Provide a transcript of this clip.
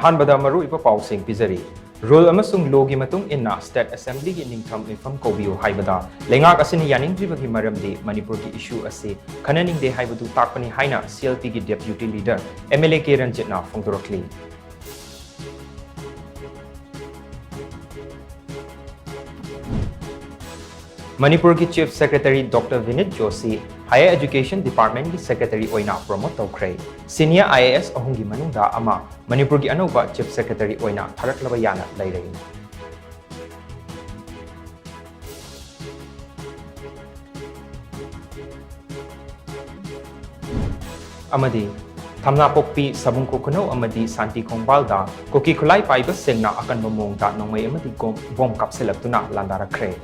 ꯑꯍꯥꯟꯕꯗ ꯃꯔꯨꯑꯣꯏꯕ ꯄꯥꯎꯁꯤꯡ ꯄꯤꯖꯔꯤ ꯔꯨꯜ ꯑꯃꯁꯨꯡ ꯂꯣꯒꯤ ꯃꯇꯨꯡ ꯏꯟꯅ ꯁ꯭ꯇꯦꯠ ꯑꯦꯁꯦꯝꯕ꯭ꯂꯤꯒꯤ ꯅꯤꯡꯊꯝ ꯃꯤꯐꯝ ꯀꯧꯕꯤꯌꯨ ꯍꯥꯏꯕꯗ ꯂꯩꯉꯥꯛ ꯑꯁꯤꯅ ꯌꯥꯅꯤꯡꯗ꯭ꯔꯤꯕꯒꯤ ꯃꯔꯝꯗꯤ ꯃꯅꯤꯄꯨꯔꯒꯤ ꯏꯁꯨ ꯑꯁꯤ ꯈꯟꯅꯅꯤꯡꯗꯦ ꯍꯥꯏꯕꯗꯨ ꯇꯥꯛꯄꯅꯤ ꯍꯥꯏꯅ CLPꯒꯤ ꯗꯦꯄ꯭ꯌꯨꯇꯤ ꯂꯤꯗꯔ MLA ꯀꯦ ꯔꯟꯖꯤꯠꯅ ꯐꯣꯡꯗꯣꯔꯛꯂꯤ Manipur's Chief Secretary Dr. Vinit Joshi, Higher Education Department ki Secretary oina promote tawkhre. Senior IAS ahungi manungda ama Manipur ki anauba Chief Secretary oina tharaklaba yana lairei. Amadi Thamna Pokpi Sabung Kokono Amadi Santi Kongbalda Koki Kulai Paiba Sengna akan momong da nongmai amadi bom kapselak tuna landarakre.